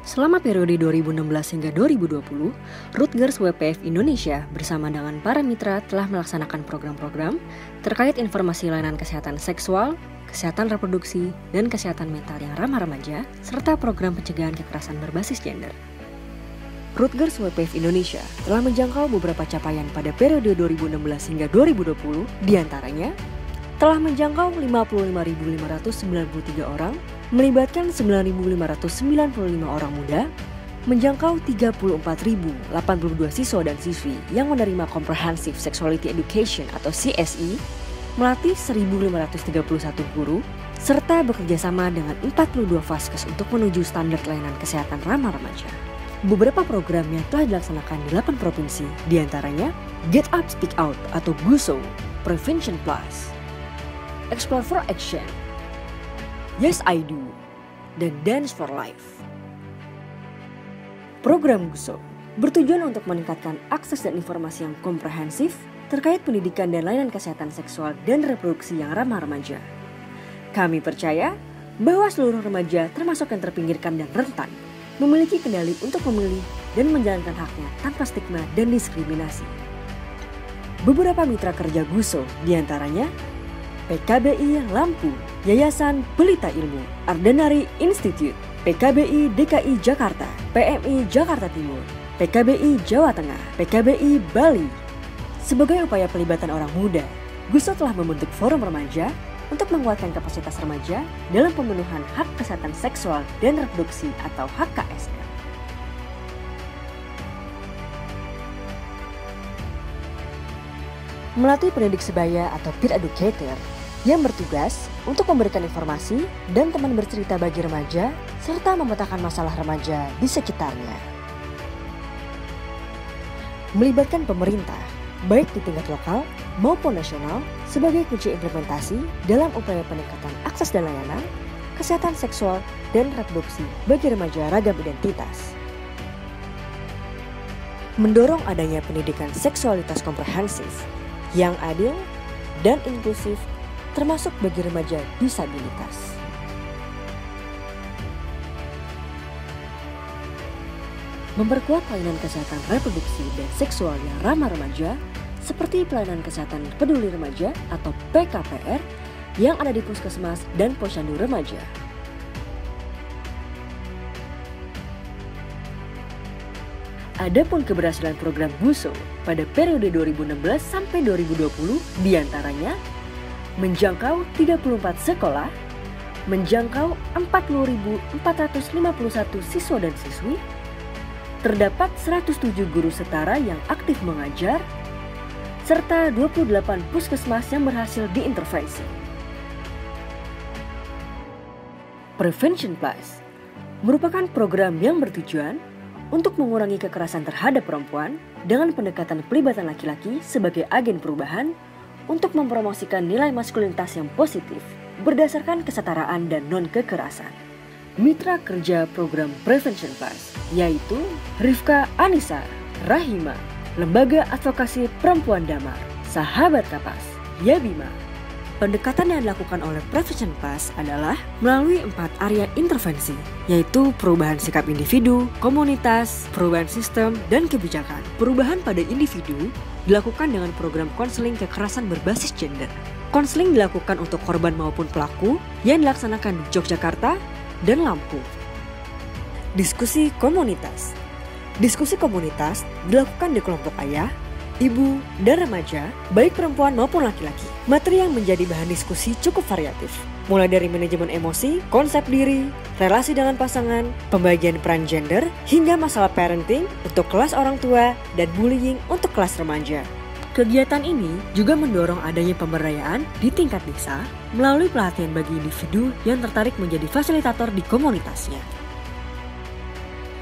Selama periode 2016 hingga 2020, Rutgers WPF Indonesia bersama dengan para mitra telah melaksanakan program-program terkait informasi layanan kesehatan seksual, kesehatan reproduksi, dan kesehatan mental yang ramah remaja, serta program pencegahan kekerasan berbasis gender. Rutgers WPF Indonesia telah menjangkau beberapa capaian pada periode 2016 hingga 2020, diantaranya telah menjangkau 55.593 orang, melibatkan 9.595 orang muda, menjangkau 34.082 siswa dan siswi yang menerima Comprehensive Sexuality Education atau CSE, melatih 1.531 guru, serta bekerjasama dengan 42 vaskes untuk menuju standar layanan kesehatan ramah remaja. Beberapa program yang telah dilaksanakan di 8 provinsi, diantaranya Get Up Speak Out atau GUSO, Prevention Plus, Explore for Action, Yes I Do, dan Dance for Life. Program GUSO bertujuan untuk meningkatkan akses dan informasi yang komprehensif terkait pendidikan dan layanan kesehatan seksual dan reproduksi yang ramah remaja. Kami percaya bahwa seluruh remaja termasuk yang terpinggirkan dan rentan memiliki kendali untuk memilih dan menjalankan haknya tanpa stigma dan diskriminasi. Beberapa mitra kerja GUSO diantaranya PKBI Lampu, Yayasan Pelita Ilmu, Ardenari Institute, PKBI DKI Jakarta, PMI Jakarta Timur, PKBI Jawa Tengah, PKBI Bali. Sebagai upaya pelibatan orang muda, GUSO telah membentuk forum remaja untuk menguatkan kapasitas remaja dalam pemenuhan hak kesehatan seksual dan reproduksi atau HKSR. Melatih pendidik sebaya atau peer educator yang bertugas untuk memberikan informasi dan teman bercerita bagi remaja serta memetakan masalah remaja di sekitarnya. Melibatkan pemerintah, baik di tingkat lokal maupun nasional, sebagai kunci implementasi dalam upaya peningkatan akses dan layanan kesehatan seksual dan reproduksi bagi remaja ragam identitas. Mendorong adanya pendidikan seksualitas komprehensif yang adil dan inklusif termasuk bagi remaja disabilitas. Memperkuat pelayanan kesehatan reproduksi dan seksual yang ramah remaja seperti pelayanan kesehatan peduli remaja atau PKPR yang ada di puskesmas dan posyandu remaja. Adapun keberhasilan program GUSO pada periode 2016 sampai 2020 diantaranya menjangkau 34 sekolah, menjangkau 40.451 siswa dan siswi, terdapat 107 guru setara yang aktif mengajar, serta 28 puskesmas yang berhasil diintervensi. Prevention Plus merupakan program yang bertujuan untuk mengurangi kekerasan terhadap perempuan dengan pendekatan pelibatan laki-laki sebagai agen perubahan untuk mempromosikan nilai maskulinitas yang positif berdasarkan kesetaraan dan non-kekerasan. Mitra kerja program Prevention Plus yaitu Rifka Anissa Rahima, Lembaga Advokasi Perempuan Damar, Sahabat Kapas, Yabima. Pendekatan yang dilakukan oleh Prevention Plus adalah melalui 4 area intervensi, yaitu perubahan sikap individu, komunitas, perubahan sistem, dan kebijakan. Perubahan pada individu dilakukan dengan program konseling kekerasan berbasis gender. Konseling dilakukan untuk korban maupun pelaku yang dilaksanakan di Yogyakarta dan Lampung. Diskusi komunitas. Diskusi komunitas dilakukan di kelompok ayah, ibu, dan remaja, baik perempuan maupun laki-laki. Materi yang menjadi bahan diskusi cukup variatif, mulai dari manajemen emosi, konsep diri, relasi dengan pasangan, pembagian peran gender, hingga masalah parenting untuk kelas orang tua dan bullying untuk kelas remaja. Kegiatan ini juga mendorong adanya pemberdayaan di tingkat desa melalui pelatihan bagi individu yang tertarik menjadi fasilitator di komunitasnya.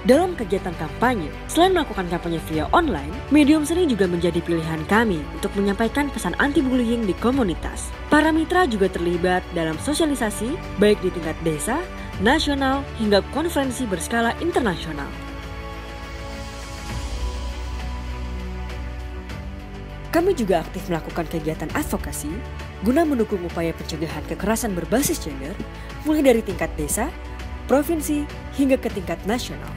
Dalam kegiatan kampanye, selain melakukan kampanye via online, medium seni juga menjadi pilihan kami untuk menyampaikan pesan anti-bullying di komunitas. Para mitra juga terlibat dalam sosialisasi, baik di tingkat desa, nasional, hingga konferensi berskala internasional. Kami juga aktif melakukan kegiatan advokasi guna mendukung upaya pencegahan kekerasan berbasis gender, mulai dari tingkat desa, provinsi, hingga ke tingkat nasional.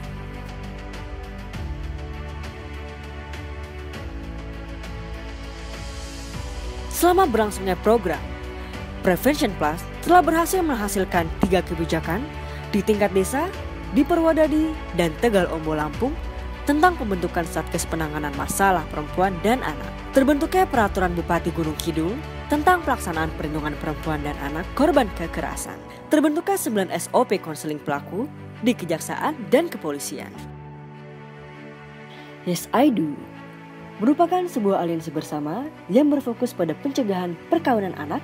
Selama berlangsungnya program, Prevention Plus telah berhasil menghasilkan 3 kebijakan di tingkat desa, di Purwodadi, dan Tegal Ombo Lampung tentang pembentukan Satgas Penanganan Masalah Perempuan dan Anak. Terbentuknya Peraturan Bupati Gunung Kidul tentang pelaksanaan perlindungan perempuan dan anak korban kekerasan. Terbentuknya 9 SOP konseling pelaku di Kejaksaan dan Kepolisian. Yes I Do merupakan sebuah aliansi bersama yang berfokus pada pencegahan perkawinan anak,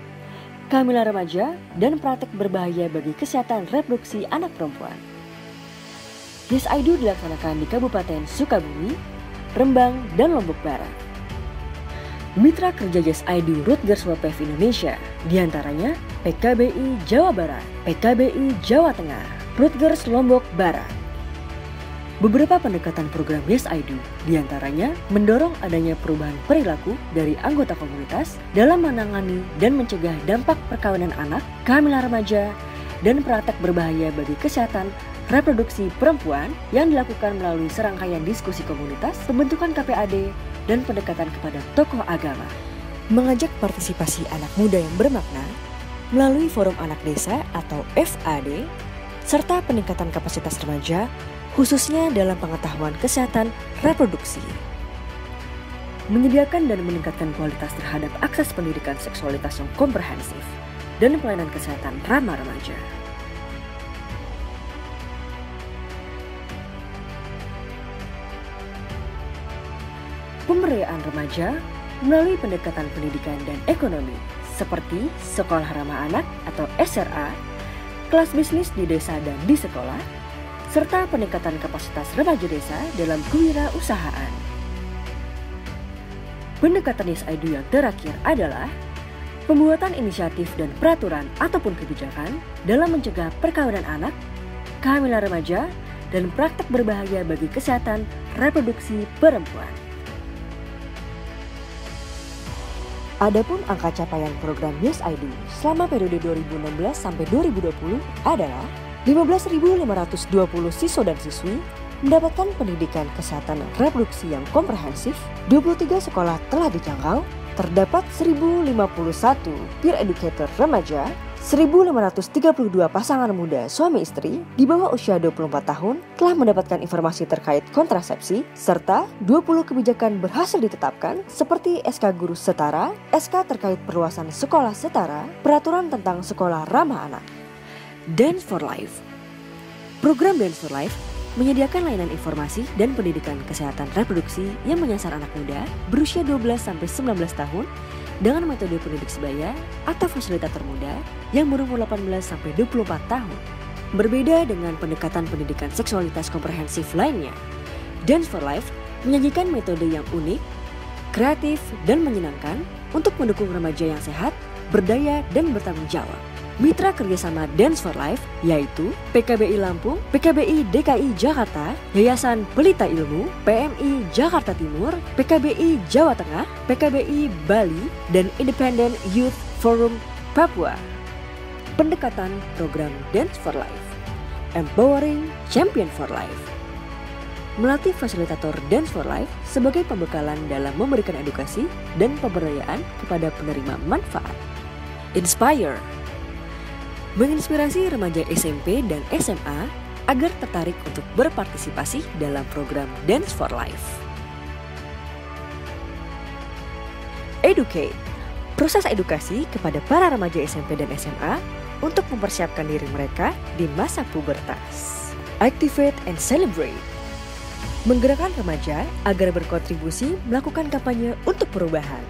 kehamilan remaja, dan praktek berbahaya bagi kesehatan reproduksi anak perempuan. Yes I Do dilaksanakan di Kabupaten Sukabumi, Rembang, dan Lombok Barat. Mitra kerja Yes I Do Rutgers WPF Indonesia, diantaranya PKBI Jawa Barat, PKBI Jawa Tengah, Rutgers Lombok Barat. Beberapa pendekatan program Yes I Do diantaranya mendorong adanya perubahan perilaku dari anggota komunitas dalam menangani dan mencegah dampak perkawinan anak, kehamilan remaja, dan praktek berbahaya bagi kesehatan reproduksi perempuan yang dilakukan melalui serangkaian diskusi komunitas, pembentukan KPAD, dan pendekatan kepada tokoh agama. Mengajak partisipasi anak muda yang bermakna melalui Forum Anak Desa atau FAD, serta peningkatan kapasitas remaja khususnya dalam pengetahuan kesehatan reproduksi. Menyediakan dan meningkatkan kualitas terhadap akses pendidikan seksualitas yang komprehensif dan pelayanan kesehatan ramah remaja. Pemberdayaan remaja melalui pendekatan pendidikan dan ekonomi seperti Sekolah Ramah Anak atau SRA, kelas bisnis di desa dan di sekolah, serta peningkatan kapasitas remaja desa dalam kewirausahaan. Pendekatan Yes I Do yang terakhir adalah pembuatan inisiatif dan peraturan ataupun kebijakan dalam mencegah perkawinan anak, kehamilan remaja, dan praktek berbahaya bagi kesehatan reproduksi perempuan. Adapun angka capaian program Yes I Do selama periode 2016 sampai 2020 adalah 15.520 siswa dan siswi mendapatkan pendidikan kesehatan reproduksi yang komprehensif, 23 sekolah telah dijangkau, terdapat 1.051 peer educator remaja, 1.532 pasangan muda suami istri di bawah usia 24 tahun telah mendapatkan informasi terkait kontrasepsi, serta 20 kebijakan berhasil ditetapkan seperti SK Guru Setara, SK terkait perluasan sekolah setara, peraturan tentang sekolah ramah anak. Dance for Life. Program Dance for Life menyediakan layanan informasi dan pendidikan kesehatan reproduksi yang menyasar anak muda berusia 12-19 tahun dengan metode pendidik sebaya atau fasilitator muda yang berumur 18-24 tahun. Berbeda dengan pendekatan pendidikan seksualitas komprehensif lainnya, Dance for Life menyajikan metode yang unik, kreatif, dan menyenangkan untuk mendukung remaja yang sehat, berdaya, dan bertanggung jawab. Mitra kerjasama Dance for Life yaitu PKBI Lampung, PKBI DKI Jakarta, Yayasan Pelita Ilmu, PMI Jakarta Timur, PKBI Jawa Tengah, PKBI Bali, dan Independent Youth Forum Papua. Pendekatan program Dance for Life, Empowering Champion for Life. Melatih fasilitator Dance for Life sebagai pembekalan dalam memberikan edukasi dan pemberdayaan kepada penerima manfaat. Inspire. Menginspirasi remaja SMP dan SMA agar tertarik untuk berpartisipasi dalam program Dance for Life. Educate. Proses edukasi kepada para remaja SMP dan SMA untuk mempersiapkan diri mereka di masa pubertas. Activate and Celebrate. Menggerakkan remaja agar berkontribusi melakukan kampanye untuk perubahan.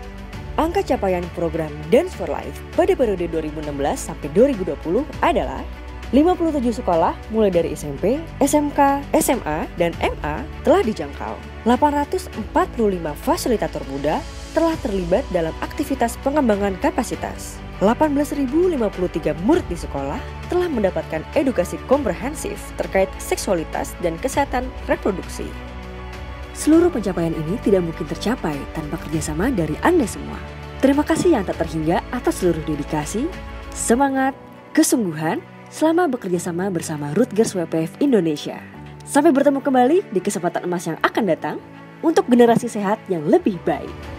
Angka capaian program Dance for Life pada periode 2016 sampai 2020 adalah 57 sekolah mulai dari SMP, SMK, SMA, dan MA telah dijangkau. 845 fasilitator muda telah terlibat dalam aktivitas pengembangan kapasitas. 18.053 murid di sekolah telah mendapatkan edukasi komprehensif terkait seksualitas dan kesehatan reproduksi. Seluruh pencapaian ini tidak mungkin tercapai tanpa kerjasama dari Anda semua. Terima kasih yang tak terhingga atas seluruh dedikasi, semangat, kesungguhan, selama bekerja sama bersama Rutgers WPF Indonesia. Sampai bertemu kembali di kesempatan emas yang akan datang untuk generasi sehat yang lebih baik.